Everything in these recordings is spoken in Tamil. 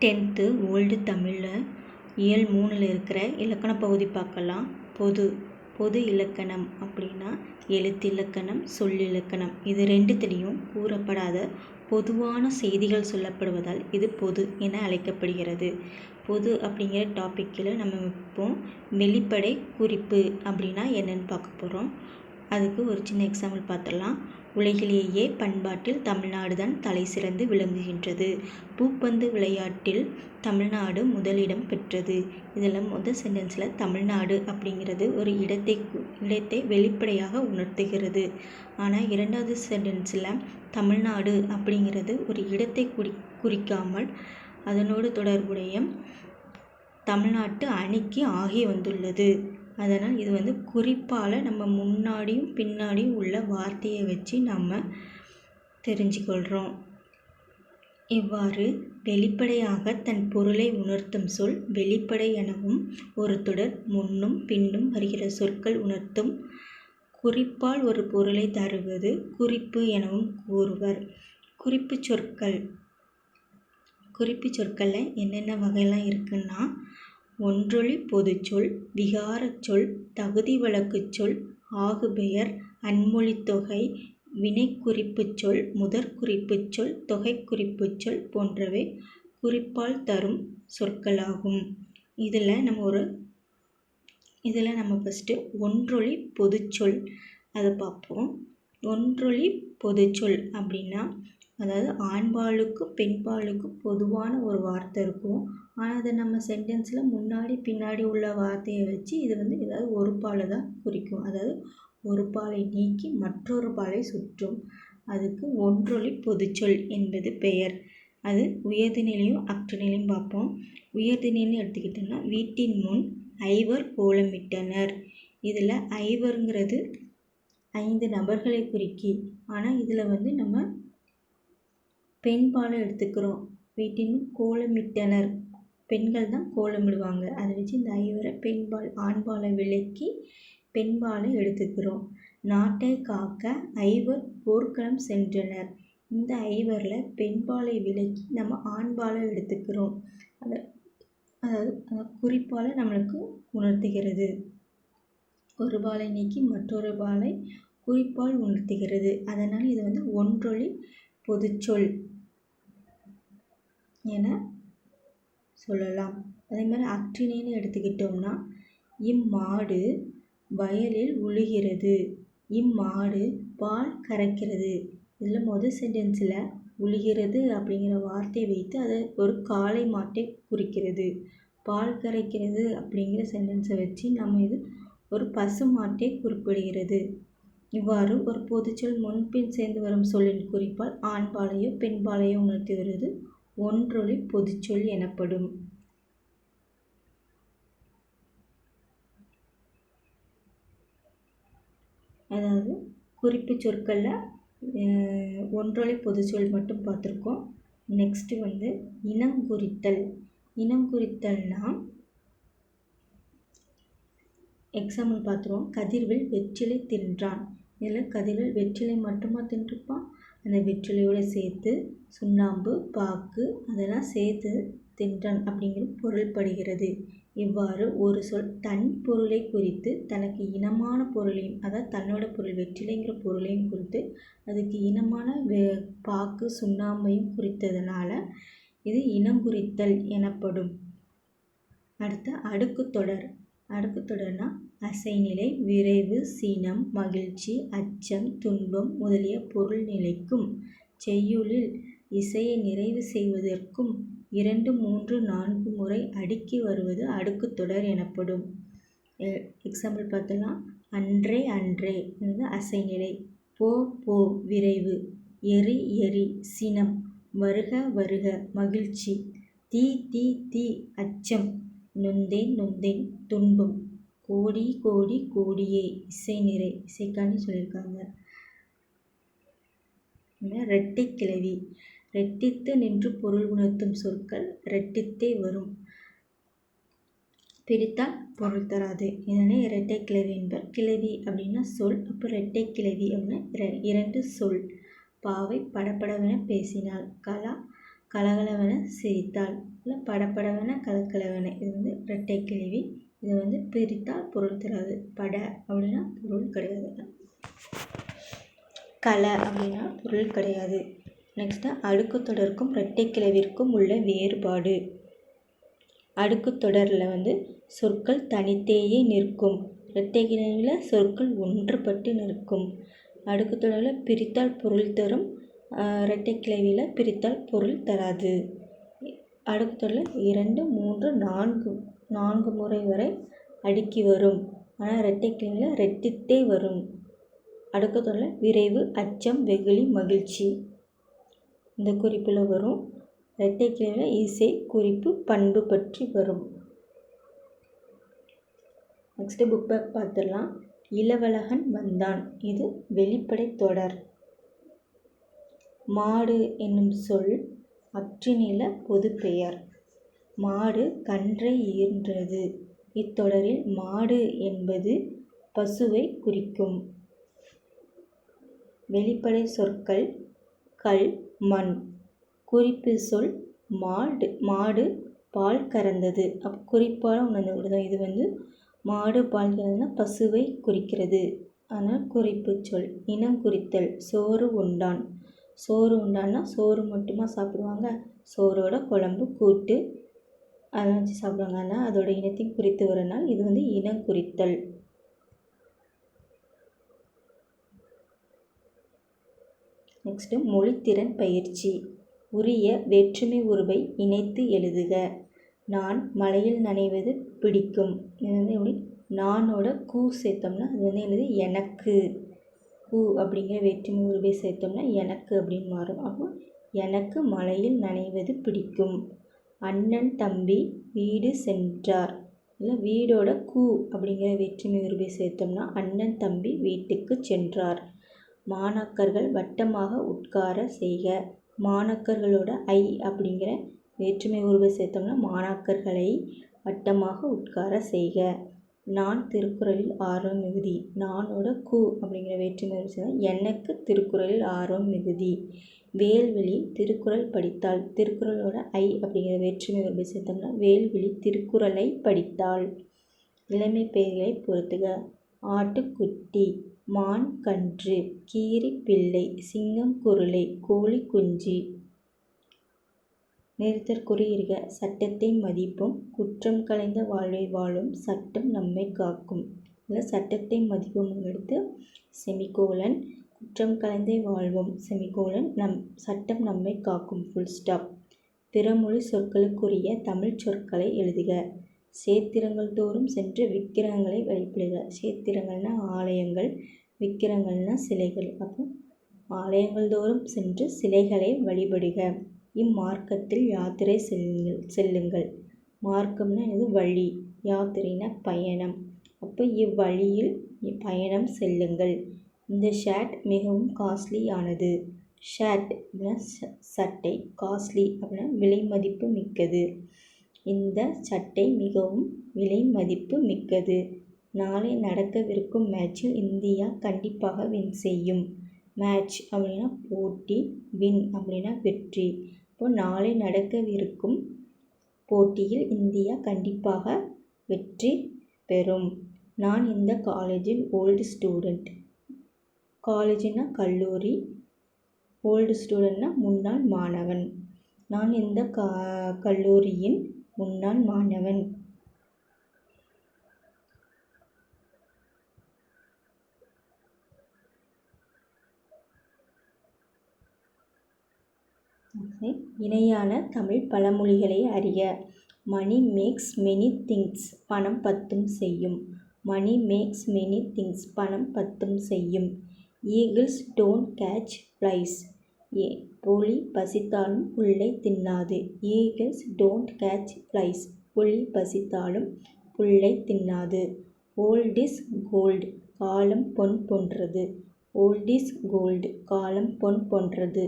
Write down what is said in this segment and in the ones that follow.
10th ஓல்டு தமிழில் இயல் 3ல் இருக்கிற இலக்கண பகுதி பார்க்கலாம். பொது இலக்கணம் அப்படின்னா எழுத்திலக்கணம், சொல்லிலக்கணம். இது ரெண்டுத்திலையும் கூறப்படாத பொதுவான செய்திகள் சொல்லப்படுவதால் இது பொது என அழைக்கப்படுகிறது. பொது அப்படிங்கிற டாப்பிக்கில் நம்ம இப்போ வெளிப்படை குறிப்பு அப்படின்னா என்னென்னு பார்க்க போகிறோம். அதுக்கு ஒரு சின்ன எக்ஸாம்பிள் பார்த்துடலாம். உலகிலேயே பண்பாட்டில் தமிழ்நாடு தான் தலை சிறந்து விளங்குகின்றது. பூப்பந்து விளையாட்டில் தமிழ்நாடு முதலிடம் பெற்றது. இதில் முதல் சென்டென்ஸில் தமிழ்நாடு அப்படிங்கிறது ஒரு இடத்தை வெளிப்படையாக உணர்த்துகிறது. ஆனால் இரண்டாவது சென்டென்ஸில் தமிழ்நாடு அப்படிங்கிறது ஒரு இடத்தை குறிக்காமல் அதனோடு தொடர்புடைய தமிழ்நாட்டு அணிக்கு ஆகி வந்துள்ளது. அதனால் இது குறிப்பால் நம்ம முன்னாடியும் பின்னாடியும் உள்ள வார்த்தையை வச்சு நம்ம தெரிஞ்சுக்கொள்கிறோம். இவ்வாறு வெளிப்படையாக தன் பொருளை உணர்த்தும் சொல் வெளிப்படை எனவும், ஒரு தொடர் முன்னும் பின்னும் வருகிற சொற்கள் உணர்த்தும் குறிப்பால் ஒரு பொருளை தருவது குறிப்பு எனவும் கூறுவர். குறிப்பு சொற்களில் என்னென்ன வகையெல்லாம் இருக்குன்னா, ஒன்றொலி பொதுச்சொல், விகாரச் சொல், தகுதி வழக்குச் சொல், ஆகுபெயர், அன்மொழித்தொகை, வினைக்குறிப்புச் சொல், முதற்குறிப்புச் சொல், தொகைக்குறிப்புச் சொல் போன்றவை குறிப்பால் தரும் சொற்களாகும். இதில் நம்ம ஃபஸ்ட்டு ஒன்றொலி பொதுச்சொல் அதை பார்ப்போம். ஒன்றொலி பொதுச்சொல் அப்படின்னா, அதாவது ஆண்பாலுக்கும் பெண்பாலுக்கும் பொதுவான ஒரு வார்த்தை இருக்கும். ஆனால் அதை நம்ம சென்டென்ஸில் முன்னாடி பின்னாடி உள்ள வார்த்தையை வச்சு இது ஏதாவது ஒரு பாலை தான் குறிக்கும். அதாவது ஒரு பாலை நீக்கி மற்றொரு பாலை சுற்றும். அதுக்கு ஒன்றொலி பொதுச்சொல் என்பது பெயர். அது உயர்திணையிலையும் அக்திணையிலையும் பார்ப்போம். உயர்திணைன்னு எடுத்துக்கிட்டோம்னா, வீட்டின் முன் ஐவர் கோலமிட்டனர். இதில் ஐவருங்கிறது 5 நபர்களை குறிக்கி. ஆனால் இதில் நம்ம பெண்பாலை எடுத்துக்கிறோம். வீட்டின் கோலமிட்டனர், பெண்கள் தான் கோலமிடுவாங்க. அதை வச்சு இந்த ஐவரை பெண்பால் ஆண்பாலை விலக்கி பெண்பாலை எடுத்துக்கிறோம். நாட்டை காக்க ஐவர் போர்க்களம் சென்றனர். இந்த ஐவரில் பெண்பாலை விலக்கி நம்ம ஆண்பாலை எடுத்துக்கிறோம். அதாவது குறிப்பால் நம்மளுக்கு உணர்த்துகிறது. ஒரு பாலை நீக்கி மற்றொரு பாலை குறிப்பால் உணர்த்துகிறது. அதனால் இது ஒன்றொலி பொதுச்சொல் என சொல்லலாம். அதே மாதிரி அக்திணைன்னு எடுத்துக்கிட்டோம்னா, இம்மாடு வயலில் உழுகிறது, இம்மாடு பால் கறக்கிறது. இதில் முதல் சென்டென்ஸில் உழுகிறது அப்படிங்கிற வார்த்தையை வைத்து அதை ஒரு காளை மாட்டை குறிக்கிறது. பால் கறக்கிறது அப்படிங்கிற சென்டென்ஸை வச்சு நம்ம இது ஒரு பசு மாட்டை குறிப்பிடுகிறது. இவ்வாறு ஒரு பொதுச்சொல் முன்பின் சேர்ந்து வரும் சொல்லின் குறிப்பால் ஆண்பாலையோ பெண்பாலையோ உணர்த்தி வருவது ஒன்றொலி பொதுச்சொல் எனப்படும். அதாவது குறிப்பு சொற்களில் ஒன்றொலி பொதுச்சொல் மட்டும் பார்த்துருக்கோம். நெக்ஸ்ட்டு இனம் குறித்தல். இனம் குறித்தல்னா எக்ஸாம்பிள் பார்த்துருவோம். கதிர்வேல் வெற்றிலை தின்றான். இதில் கதிர்வேல் வெற்றிலை மட்டுமா தின்றுப்பான்? அந்த வெற்றிலையோடு சேர்த்து சுண்ணாம்பு, பாக்கு அதெல்லாம் சேர்த்து தின்றான் அப்படிங்கிற பொருள்படுகிறது. இவ்வாறு ஒரு சொல் தன் பொருளை குறித்து தனக்கு இனமான பொருளையும், அதாவது தன்னோட பொருள் வெற்றிலைங்கிற பொருளையும் குறித்து அதுக்கு இனமான பாக்கு சுண்ணாம்பையும் குறித்ததுனால இது இனங்குறித்தல் எனப்படும். அடுத்து அடுக்குத்தொடர்னா அசைநிலை, விரைவு, சினம், மகிழ்ச்சி, அச்சம், துன்பம் முதலிய பொருள் நிலைக்கும் செய்யுளில் இசையை நிறைவு செய்வதற்கும் 2, 3, 4 முறை அடுக்கி வருவது அடுக்குத்தொடர் எனப்படும். எக்ஸாம்பிள் பார்த்தலாம். அன்றே அன்றே அசைநிலை, போ போ விரைவு, எரி எரி சினம், வருக வருக மகிழ்ச்சி, தீ தீ தீ அச்சம், நொந்தேன் நொந்தேன் துன்பம், கோடி கோடி கோடியே இசைநிறை இசைக்காண்டி சொல்லியிருக்காங்க. இரட்டை கிளவி, ரெட்டித்து நின்று பொருள் உணர்த்தும் சொற்கள் ரெட்டித்தே வரும், பிரித்தால் பொருள் தராது. இதனை இரட்டை கிளவி என்பர். கிளவி அப்படின்னா சொல். அப்போ இரட்டை கிளவி அப்படின்னா 2 சொல். பாவை படபடவென பேசினாள், கலா கலகலவென சிரித்தாள். இல்லை படபடவென கலகலவென, இது வந்து இரட்டை கிளவி. இதை வந்து பிரித்தால் பொருள் தராது. பட அப்படின்னா பொருள் கிடையாது. கல அப்படின்னா பொருள் கிடையாது. நெக்ஸ்ட்டு அடுக்கு தொடருக்கும் இரட்டை கிளவிற்கும் உள்ள வேறுபாடு. அடுக்கு தொடரில் வந்து சொற்கள் தனித்தேயே நிற்கும். இரட்டை கிளவியில் சொற்கள் ஒன்றுபட்டு நிற்கும். அடுக்கு தொடரில் பிரித்தால் பொருள் தரும், இரட்டை கிளவியில் பிரித்தால் பொருள் தராது. அடுக்கு தொடரில் 2, 3, 4 முறை வரை அடுக்கி வரும். ஆனால் இரட்டை கிளவியில் ரெட்டித்தே வரும். அடுக்கு தொடரில் விரைவு, அச்சம், வெகுளி, மகிழ்ச்சி இந்த குறிப்பில் வரும். இரட்டை கிளவியில் இசை, குறிப்பு, பண்பு பற்றி வரும். நெக்ஸ்ட்டு புக் பேக் பார்த்துடலாம். இளவழகன் வந்தான், இது வெளிப்படை தொடர். மாடு என்னும் சொல் அற்றினில பொதுப்பெயர். மாடு கன்றை ஈன்றது. இத்தொடரில் மாடு என்பது பசுவை குறிக்கும். வெளிப்படை சொற்கள் கல், மண். குறிப்பு சொல் மாடு பால் கறந்தது. குறிப்பால் உணர்ந்து விடுதல். இது வந்து மாடு பால் கறந்ததுன்னா பசுவை குறிக்கிறது. ஆனால் குறிப்பு சொல். இனம் குறித்தல். சோறு உண்டான். சோறு உண்டான்னா சோறு மட்டுமா சாப்பிடுவாங்க? சோறோட குழம்பு, கூட்டு அதெல்லாம் வச்சு சாப்பிடுவாங்க. ஆனால் அதோட இனத்தையும் குறித்து வரனால் இது வந்து இனம் குறித்தல். நெக்ஸ்ட்டு மொழித்திறன் பயிற்சி. உரிய வேற்றுமை உருவை இணைத்து எழுதுக. நான் மழையில் நனைவது பிடிக்கும். இது வந்து எப்படி? நானோட கூ சேர்த்தோம்னா அது வந்து என்னது? எனக்கு. கூ அப்படிங்கிற வேற்றுமை உருவை சேர்த்தோம்னா எனக்கு அப்படின்னு மாறும். அப்போ எனக்கு மழையில் நனைவது பிடிக்கும். அண்ணன் தம்பி வீடு சென்றார். இல்லை வீடோட கூ அப்படிங்கிற வேற்றுமை உருவை சேர்த்தோம்னா அண்ணன் தம்பி வீட்டுக்கு சென்றார். மாணாக்கர்கள் வட்டமாக உட்கார செய்க. மாணாக்கர்களோட ஐ அப்படிங்கிற வேற்றுமை உருவை சேர்த்தோம்னா மாணாக்கர்களை வட்டமாக உட்கார செய்க. நான் திருக்குறளில் ஆர்வம் மிகுதி. நானோட கூ அப்படிங்கிற வேற்றுமை உருவை சேர்த்தா எனக்கு திருக்குறளில் ஆர்வம் மிகுதி. வேல்விழி திருக்குறள் படித்தாள். திருக்குறளோட ஐ அப்படிங்கிற வேற்றுமை உருவை சேர்த்தோம்னா வேல்விழி திருக்குறளை படித்தாள். இளமை பெயர்களை பொறுத்துக. ஆட்டுக்குட்டி, மான் கன்று, கீரி பிள்ளை, சிங்கம் குருளை, கோழி குஞ்சு. நிறுத்தற்குறி இருக. சட்டத்தை மதிப்போம், குற்றம் களைந்த வாழ்வை வாழும், சட்டம் நம்மை காக்கும். இல்லை சட்டத்தை மதிப்போம் எடுத்து செமிகோலன், குற்றம் களைந்த வாழ்வோம் செமிகோலன், சட்டம் நம்மை காக்கும் ஃபுல் ஸ்டாப். பிறமொழி சொற்களுக்குரிய தமிழ் சொற்களை எழுதுக. சேத்திரங்கள் தோறும் சென்று விக்கிரகங்களை வழிபடுக. சேத்திரங்கள்னா ஆலயங்கள், விக்கிரகங்கள்னா சிலைகள். அப்போ ஆலயங்கள் தோறும் சென்று சிலைகளை வழிபடுக. இம்மார்க்கத்தில் யாத்திரை செல்லுங்கள். மார்க்கம்னா இது வழி, யாத்திரைனா பயணம். அப்போ இவ்வழியில் பயணம் செல்லுங்கள். இந்த ஷர்ட் மிகவும் காஸ்ட்லி ஆனது. ஷர்ட் அப்படின்னா சட்டை, காஸ்ட்லி அப்படின்னா விலை மதிப்பு மிக்கது. இந்த சட்டை மிகவும் விலை மதிப்பு மிக்கது. நாளை நடக்கவிருக்கும் மேட்சில் இந்தியா கண்டிப்பாக வின் செய்யும். மேட்ச் அப்படின்னா போட்டி, வின் அப்படின்னா வெற்றி. இப்போ நாளை நடக்கவிருக்கும் போட்டியில் இந்தியா கண்டிப்பாக வெற்றி பெறும். நான் இந்த காலேஜில் ஓல்டு ஸ்டூடெண்ட். காலேஜ்னா கல்லூரி, ஓல்டு ஸ்டூடெண்ட்னா முன்னாள் மாணவன். நான் இந்த கல்லூரியின் முன்னாள் மாணவன். இணையான தமிழ் பழமொழிகளை அறிக. மணி மேக்ஸ் மெனி திங்ஸ், பணம் 10 செய்யும். மணி மேக்ஸ் மெனி திங்ஸ், பணம் 10 செய்யும். Eagles don't catch flies. புலி பசித்தாலும் புல்லை தின்னாது. Eagles don't catch flies. புலி பசித்தாலும் புல்லை தின்னாது. ஓல்ட் இஸ் கோல்டு, காலம் பொன் போன்றது. ஓல்ட் இஸ் கோல்டு, காலம் பொன் போன்றது.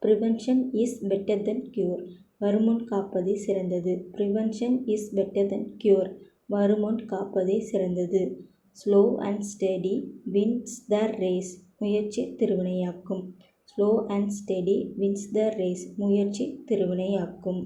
Prevention is better than cure, வருமுன் காப்பதே சிறந்தது. Prevention is better than cure, வருமுன் காப்பதே சிறந்தது. Slow and steady wins the race, முயற்சி திருவினையாக்கும். Slow and steady wins the race. முயற்சி திருவினையாக்கும்.